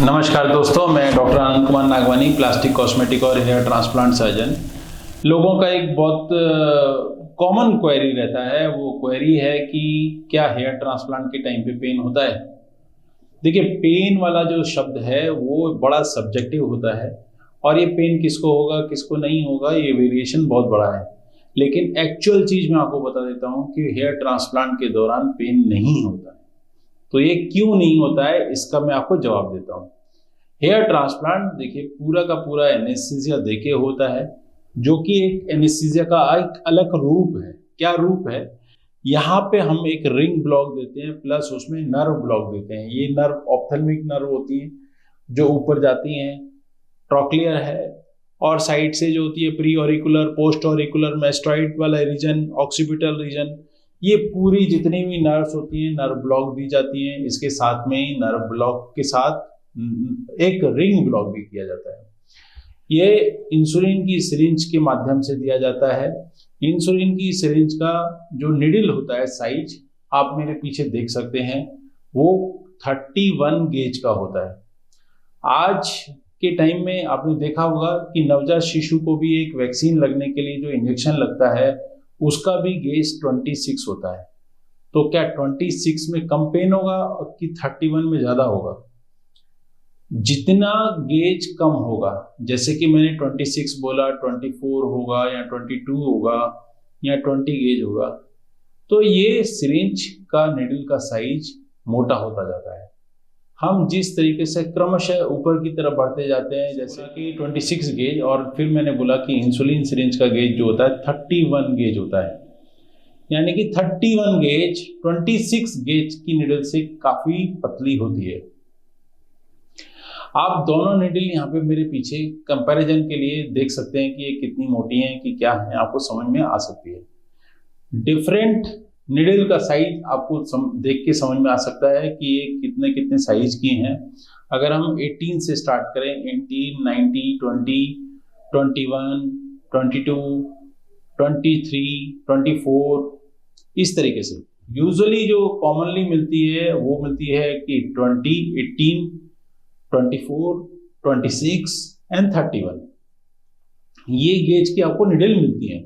नमस्कार दोस्तों, मैं doctor Anand Kumar Nagwani, plastic cosmetic और हेयर ट्रांसप्लांट सर्जन। लोगों का एक बहुत कॉमन क्वेरी रहता है। वो क्वेरी है कि क्या हेयर ट्रांसप्लांट के टाइम पे पेन होता है। देखिए, पेन वाला जो शब्द है वो बड़ा सब्जेक्टिव होता है और ये पेन किसको होगा किसको नहीं होगा, ये वेरिएशन बहुत बड़ा है। लेकिन एक्चुअल चीज़ मैं आपको बता देता हूँ कि हेयर ट्रांसप्लांट के दौरान पेन नहीं होता है। तो ये क्यों नहीं होता है, इसका मैं आपको जवाब देता हूँ। हेयर ट्रांसप्लांट देखिए पूरा का पूरा एनेस्थीसिया देके होता है, जो कि एक एनेस्थीसिया का एक अलग रूप है। क्या रूप है? यहाँ पे हम एक रिंग ब्लॉक देते हैं, प्लस उसमें नर्व ब्लॉक देते हैं। ये नर्व ऑप्थेल्मिक नर्व होती है जो ऊपर जाती हैं, ट्रॉक्लियर है, और साइड से जो होती है pre auricular, post auricular, mastoid वाला रीजन, ऑक्सीपिटल रीजन, ये पूरी जितनी भी नर्व्स होती हैं नर्व ब्लॉक दी जाती हैं। इसके साथ में ही नर्व ब्लॉक के साथ एक रिंग ब्लॉक भी किया जाता है। ये इंसुलिन की सिरिंज के माध्यम से दिया जाता है। इंसुलिन की सिरिंज का जो निडल होता है, साइज आप मेरे पीछे देख सकते हैं, वो 31 गेज का होता है। आज के टाइम में आपने देखा होगा कि नवजात शिशु को भी एक वैक्सीन लगने के लिए जो इंजेक्शन लगता है उसका भी गेज 26 होता है। तो क्या 26 में कम पेन होगा कि 31 में ज़्यादा होगा? जितना गेज कम होगा, जैसे कि मैंने 26 बोला, 24 होगा या 22 होगा या 20 गेज होगा, तो ये सिरिंज का निडल का साइज मोटा होता जाता है। हम जिस तरीके से क्रमशः ऊपर की तरफ बढ़ते जाते हैं, जैसे कि 26 गेज, और फिर मैंने बोला कि इंसुलिन सिरिंज का गेज जो होता है 31 गेज होता है, यानी कि 31 गेज 26 गेज की निडल से काफ़ी पतली होती है। आप दोनों निडल यहाँ पे मेरे पीछे कंपैरिजन के लिए देख सकते हैं कि ये कितनी मोटी हैं कि क्या है, आपको समझ में आ सकती है। डिफरेंट निडल का साइज आपको देख के समझ में आ सकता है कि ये कितने कितने साइज की हैं। अगर हम 18 से स्टार्ट करें, 18, 90, 20, 21, 22, 23, 24, इस तरीके से यूजुअली जो कॉमनली मिलती है वो मिलती है कि 20, 18, 24, 26 एंड 31, ये गेज की आपको निडल मिलती है।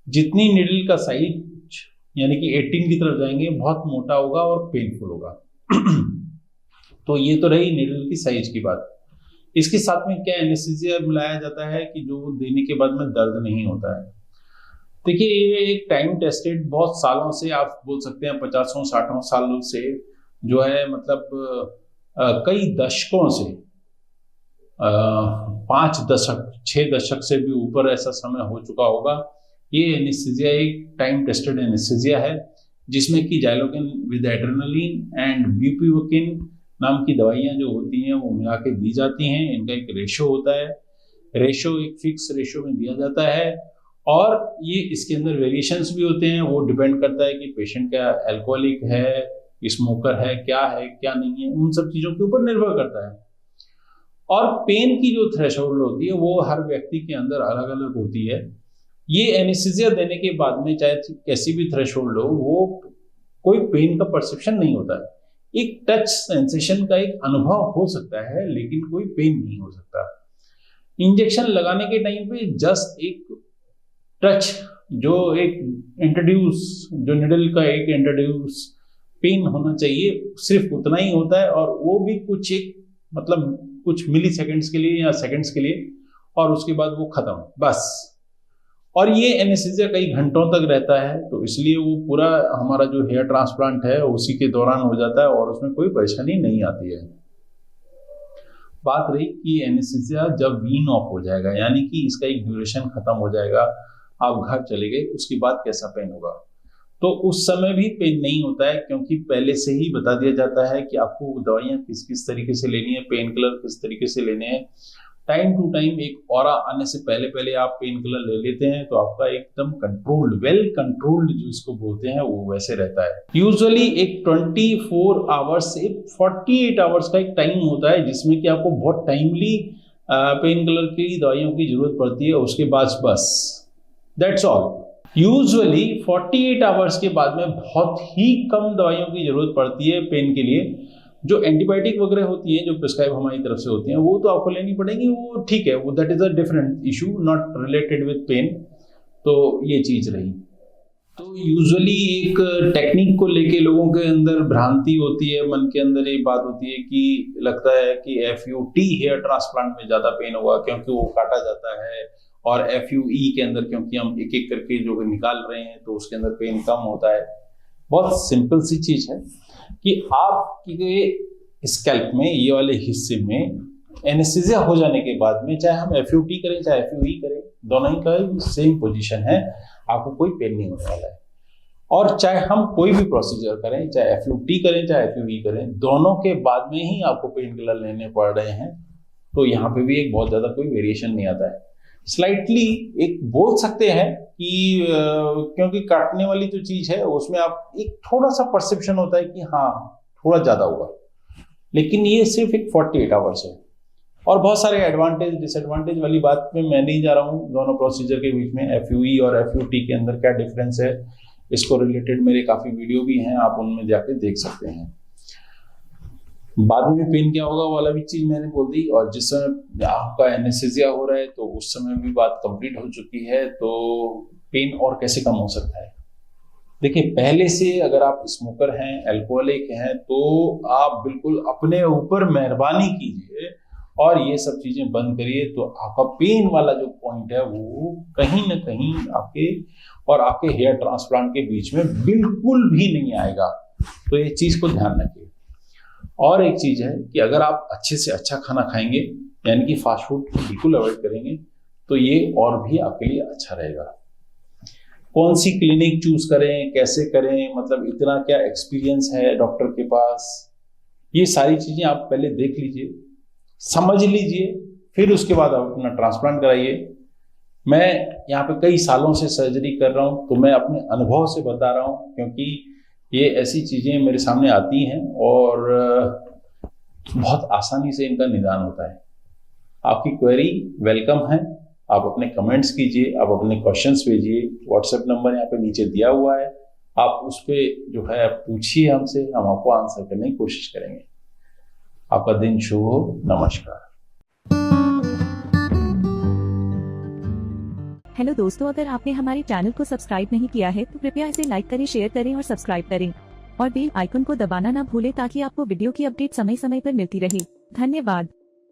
जितनी निडल का साइज यानी कि 18 की तरफ जाएंगे, बहुत मोटा होगा और पेनफुल होगा। तो ये तो रही निडल की साइज की बात। इसके साथ में क्या एनेस्थीसिया मिलाया जाता है कि जो देने के बाद में दर्द नहीं होता है। देखिए, ये एक टाइम टेस्टेड, बहुत सालों से, आप बोल सकते हैं 50-60 सालों से जो है, मतलब कई दशकों से, 5 दशक 6 दशक से भी ऊपर ऐसा समय हो चुका होगा। ये एनेस्थीसिया एक टाइम टेस्टेड एनेस्थीसिया है, जिसमें कि जाइलोकेन विद एड्रेनालिन एंड ब्यूपिवोकिन नाम की दवाइयाँ जो होती हैं वो मिला के दी जाती हैं। इनका एक रेशो होता है, रेशो एक फिक्स रेशो में दिया जाता है, और ये इसके अंदर वेरिएशंस भी होते हैं। वो डिपेंड करता है कि पेशेंट क्या एल्कोहलिक है, स्मोकर है क्या नहीं है, उन सब चीज़ों के ऊपर निर्भर करता है। और पेन की जो थ्रेशोल्ड होती है वो हर व्यक्ति के अंदर अलग अलग होती है। ये एनेस्थीसिया देने के बाद में चाहे कैसी भी थ्रेशोल्ड हो, वो कोई पेन का परसेप्शन नहीं होता है। एक टच सेंसेशन का एक अनुभव हो सकता है, लेकिन कोई पेन नहीं हो सकता। इंजेक्शन लगाने के टाइम पे जस्ट एक टच, जो एक इंट्रोड्यूस, जो निडल का एक इंट्रोड्यूस पेन होना चाहिए, सिर्फ उतना ही होता है, और वो भी कुछ एक मतलब कुछ मिली सेकेंड्स के लिए या सेकेंड्स के लिए, और उसके बाद वो खत्म, बस। और ये एनेस्थीसिया कई घंटों तक रहता है, तो इसलिए वो पूरा हमारा जो हेयर ट्रांसप्लांट है उसी के दौरान हो जाता है और उसमें कोई परेशानी नहीं आती है। बात रही कि एनेस्थीसिया जब वीन ऑफ हो जाएगा, यानी कि इसका एक ड्यूरेशन खत्म हो जाएगा, आप घर चले गए, उसके बाद कैसा पेन होगा, तो उस समय भी पेन नहीं होता है, क्योंकि पहले से ही बता दिया जाता है कि आपको दवाइयाँ किस किस तरीके से लेनी है, पेन किलर किस तरीके से लेने हैं। टाइम टू टाइम एक ऑरा आने से पहले पहले आप पेन किलर ले लेते हैं, तो आपका एकदम कंट्रोल्ड, वेल कंट्रोल्ड जो इसको बोलते हैं वो वैसे रहता है। यूजुअली एक 24 आवर्स से 48 आवर्स का एक टाइम होता है, जिसमें कि आपको बहुत टाइमली पेन किलर की दवाइयों की जरूरत पड़ती है। उसके बाद बस दैट्स ऑल। यूजुअली 48 आवर्स के बाद में बहुत ही कम दवाइयों की जरूरत पड़ती है पेन के लिए, जो एंटीबायोटिक वगैरह होती हैं, जो प्रिस्क्राइब हमारी तरफ से होती हैं, वो तो आपको लेनी पड़ेगी, वो ठीक है, वो that is a different issue, not related with pain. तो ये चीज रही। तो यूजुअली एक टेक्निक को लेके लोगों के अंदर भ्रांति होती है, मन के अंदर ये बात होती है कि लगता है कि FUT हेयर ट्रांसप्लांट में ज्यादा पेन होगा क्योंकि वो काटा जाता है, और FUE के अंदर क्योंकि हम एक एक करके जो निकाल रहे हैं तो उसके अंदर पेन कम होता है। बहुत सिंपल सी चीज है कि आपके स्कैल्प में, ये वाले हिस्से में एनेस्थीसिया हो जाने के बाद में, चाहे हम FUT करें चाहे FUE करें, दोनों ही का सेम पोजीशन है, आपको कोई पेन नहीं होने वाला है। और चाहे हम कोई भी प्रोसीजर करें, चाहे FUT करें चाहे FUE करें, दोनों के बाद में ही आपको पेन किलर लेने पड़ रहे हैं। तो यहाँ पे भी एक बहुत ज्यादा कोई वेरिएशन नहीं आता है। स्लाइटली एक बोल सकते हैं कि क्योंकि काटने वाली जो चीज है उसमें आप एक थोड़ा सा परसेप्शन होता है कि हाँ थोड़ा ज्यादा होगा, लेकिन ये सिर्फ एक 48 आवर्स है। और बहुत सारे एडवांटेज डिसएडवांटेज वाली बात में मैं नहीं जा रहा हूँ दोनों प्रोसीजर के बीच में, FUE और FUT के अंदर क्या डिफरेंस है, इसको रिलेटेड मेरे काफी वीडियो भी हैं, आप उनमें जाके देख सकते हैं। बाद में पेन क्या होगा वाला भी चीज मैंने बोल दी, और जिस समय आपका एनेस्थीसिया हो रहा है तो उस समय भी बात कंप्लीट हो चुकी है। तो पेन और कैसे कम हो सकता है? देखिए, पहले से अगर आप स्मोकर हैं, अल्कोहलिक हैं, तो आप बिल्कुल अपने ऊपर मेहरबानी कीजिए और ये सब चीजें बंद करिए, तो आपका पेन वाला जो पॉइंट है वो कहीं ना कहीं आपके और आपके हेयर ट्रांसप्लांट के बीच में बिल्कुल भी नहीं आएगा। तो ये चीज को ध्यान रखिए। और एक चीज है कि अगर आप अच्छे से अच्छा खाना खाएंगे, यानी कि फास्ट फूड बिल्कुल अवॉइड करेंगे, तो ये और भी आपके लिए अच्छा रहेगा। कौन सी क्लिनिक चूज करें, कैसे करें, मतलब इतना क्या एक्सपीरियंस है डॉक्टर के पास, ये सारी चीजें आप पहले देख लीजिए, समझ लीजिए, फिर उसके बाद आप अपना ट्रांसप्लांट कराइए। मैं यहाँ पे कई सालों से सर्जरी कर रहा हूँ, तो मैं अपने अनुभव से बता रहा हूँ, क्योंकि ये ऐसी चीजें मेरे सामने आती हैं और बहुत आसानी से इनका निदान होता है। आपकी क्वेरी वेलकम है, आप अपने कमेंट्स कीजिए, आप अपने क्वेश्चंस भेजिए। व्हाट्सएप नंबर यहाँ पे नीचे दिया हुआ है, आप उस पर जो है पूछिए हमसे, हम आपको आंसर करने की कोशिश करेंगे। आपका दिन शुभ हो। नमस्कार। हेलो दोस्तों, अगर आपने हमारे चैनल को सब्सक्राइब नहीं किया है तो कृपया इसे लाइक करें, शेयर करें और सब्सक्राइब करें, और बेल आइकन को दबाना ना भूलें ताकि आपको वीडियो की अपडेट समय समय पर मिलती रहे। धन्यवाद।